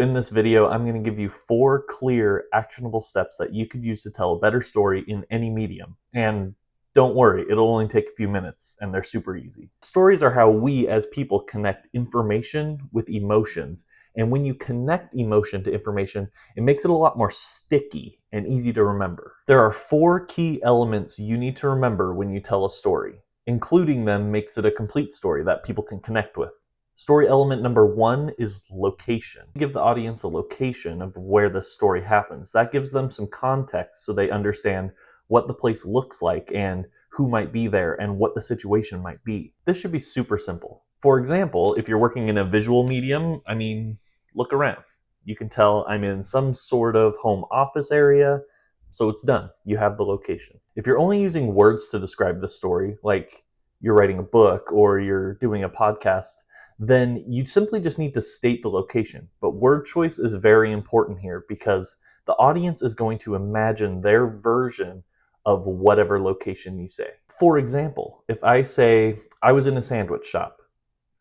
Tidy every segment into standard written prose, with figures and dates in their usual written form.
In this video, I'm going to give you 4 clear, actionable steps that you could use to tell a better story in any medium. And don't worry, it'll only take a few minutes, and they're super easy. Stories are how we as people connect information with emotions. And when you connect emotion to information, it makes it a lot more sticky and easy to remember. There are 4 key elements you need to remember when you tell a story. Including them makes it a complete story that people can connect with. Story element number 1 is location. Give the audience a location of where the story happens. That gives them some context so they understand what the place looks like and who might be there and what the situation might be. This should be super simple. For example, if you're working in a visual medium, look around. You can tell I'm in some sort of home office area, so it's done. You have the location. If you're only using words to describe the story, like you're writing a book or you're doing a podcast, then you simply just need to state the location. But word choice is very important here because the audience is going to imagine their version of whatever location you say. For example, if I say, I was in a sandwich shop,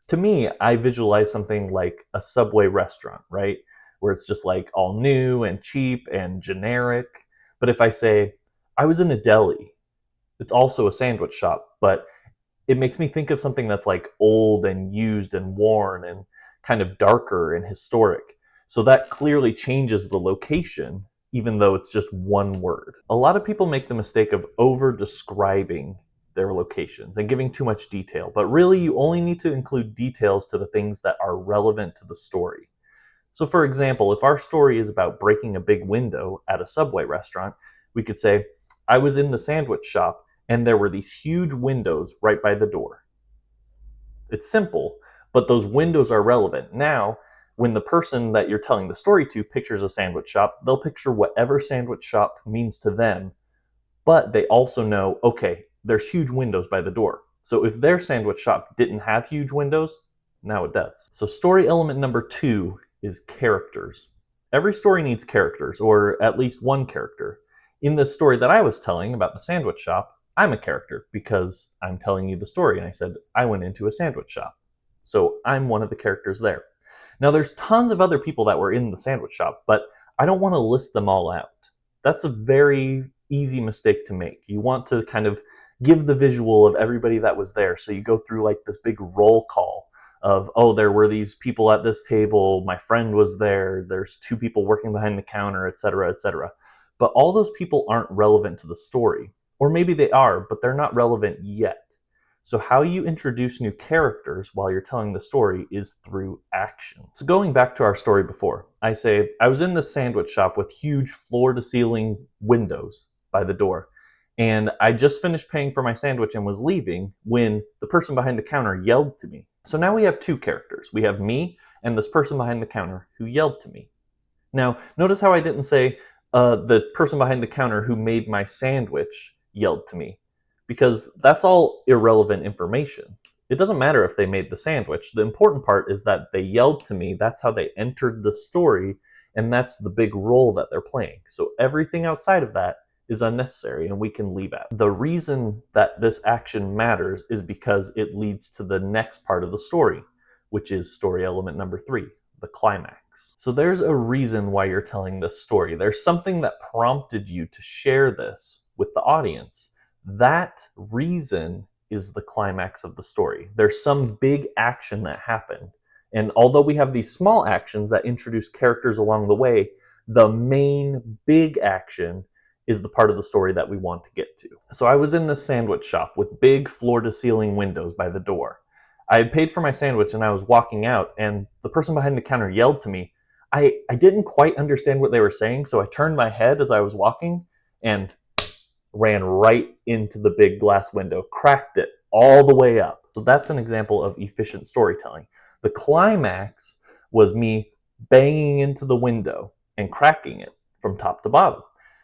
to me, I visualize something like a Subway restaurant, right? Where it's just like all new and cheap and generic. But if I say, I was in a deli, it's also a sandwich shop, but it makes me think of something that's like old and used and worn and kind of darker and historic. So that clearly changes the location, even though it's just one word. A lot of people make the mistake of over describing their locations and giving too much detail, but really you only need to include details to the things that are relevant to the story. So for example, if our story is about breaking a big window at a Subway restaurant, we could say, I was in the sandwich shop and there were these huge windows right by the door. It's simple, but those windows are relevant. Now, when the person that you're telling the story to pictures a sandwich shop, they'll picture whatever sandwich shop means to them, but they also know, okay, there's huge windows by the door. So if their sandwich shop didn't have huge windows, now it does. So story element number 2 is characters. Every story needs characters, or at least one character. In the story that I was telling about the sandwich shop, I'm a character because I'm telling you the story and I said I went into a sandwich shop. So I'm one of the characters there. Now there's tons of other people that were in the sandwich shop, but I don't want to list them all out. That's a very easy mistake to make. You want to kind of give the visual of everybody that was there. So you go through like this big roll call of, oh, there were these people at this table, my friend was there, there's 2 people working behind the counter, etc., etc. But all those people aren't relevant to the story. Or maybe they are, but they're not relevant yet. So how you introduce new characters while you're telling the story is through action. So going back to our story before, I say, I was in this sandwich shop with huge floor-to-ceiling windows by the door. And I just finished paying for my sandwich and was leaving when the person behind the counter yelled to me. So now we have 2 characters. We have me and this person behind the counter who yelled to me. Now, notice how I didn't say the person behind the counter who made my sandwich yelled to me, because that's all irrelevant information. It doesn't matter if they made the sandwich. The important part is that they yelled to me. That's how they entered the story, and that's the big role that they're playing. So everything outside of that is unnecessary and we can leave out. The reason that this action matters is because it leads to the next part of the story, which is story element number 3, the climax. So there's a reason why you're telling this story. There's something that prompted you to share this with the audience. That reason is the climax of the story. There's some big action that happened. And although we have these small actions that introduce characters along the way, the main big action is the part of the story that we want to get to. So I was in this sandwich shop with big floor-to-ceiling windows by the door. I had paid for my sandwich and I was walking out, and the person behind the counter yelled to me. I didn't quite understand what they were saying, so I turned my head as I was walking and ran right into the big glass window, cracked it all the way up. So that's an example of efficient storytelling. The climax was me banging into the window and cracking it from top to bottom.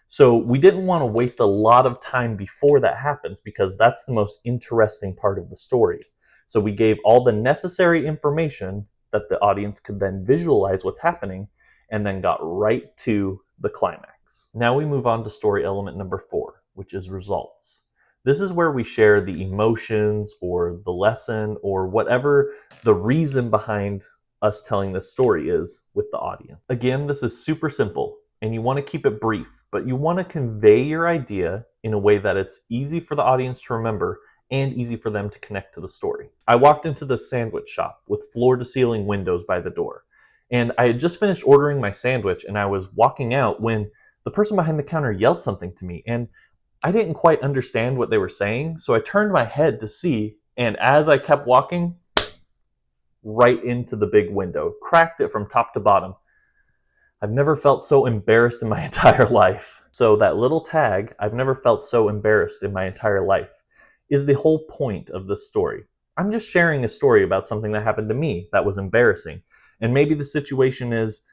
So we didn't want to waste a lot of time before that happens because that's the most interesting part of the story. So we gave all the necessary information that the audience could then visualize what's happening and then got right to the climax. Now we move on to story element number 4, which is results. This is where we share the emotions or the lesson or whatever the reason behind us telling this story is with the audience. Again, this is super simple, and you want to keep it brief, but you want to convey your idea in a way that it's easy for the audience to remember and easy for them to connect to the story. I walked into the sandwich shop with floor-to-ceiling windows by the door, and I had just finished ordering my sandwich, and I was walking out when the person behind the counter yelled something to me, and I didn't quite understand what they were saying, so I turned my head to see, and as I kept walking, right into the big window, cracked it from top to bottom. I've never felt so embarrassed in my entire life. So that little tag, "I've never felt so embarrassed in my entire life," is the whole point of this story. I'm just sharing a story about something that happened to me that was embarrassing. And maybe the situation is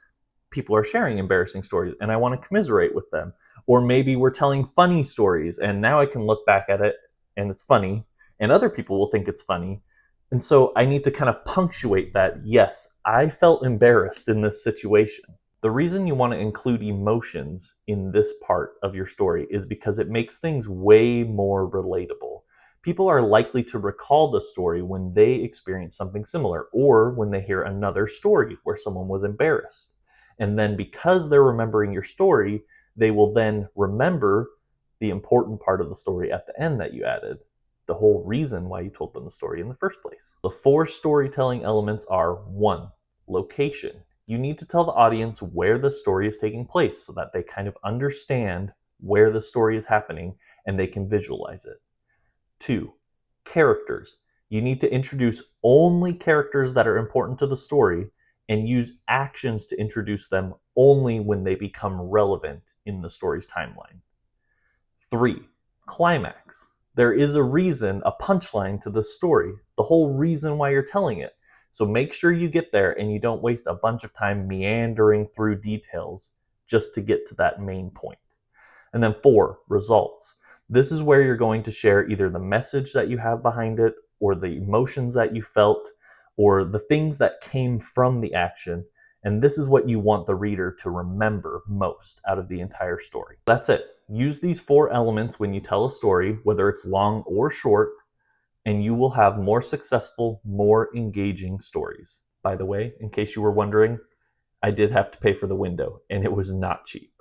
people are sharing embarrassing stories and I want to commiserate with them. Or maybe we're telling funny stories and now I can look back at it and it's funny and other people will think it's funny. And so I need to kind of punctuate that, yes, I felt embarrassed in this situation. The reason you want to include emotions in this part of your story is because it makes things way more relatable. People are likely to recall the story when they experience something similar or when they hear another story where someone was embarrassed. And then because they're remembering your story, they will then remember the important part of the story at the end that you added, the whole reason why you told them the story in the first place. The 4 storytelling elements are: 1, location. You need to tell the audience where the story is taking place so that they kind of understand where the story is happening and they can visualize it. 2, characters. You need to introduce only characters that are important to the story and use actions to introduce them only when they become relevant in the story's timeline. 3, climax. There is a reason, a punchline to the story, the whole reason why you're telling it. So make sure you get there and you don't waste a bunch of time meandering through details just to get to that main point. And then 4, results. This is where you're going to share either the message that you have behind it, or the emotions that you felt, or the things that came from the action. And this is what you want the reader to remember most out of the entire story. That's it. Use these 4 elements when you tell a story, whether it's long or short, and you will have more successful, more engaging stories. By the way, in case you were wondering, I did have to pay for the window, and it was not cheap.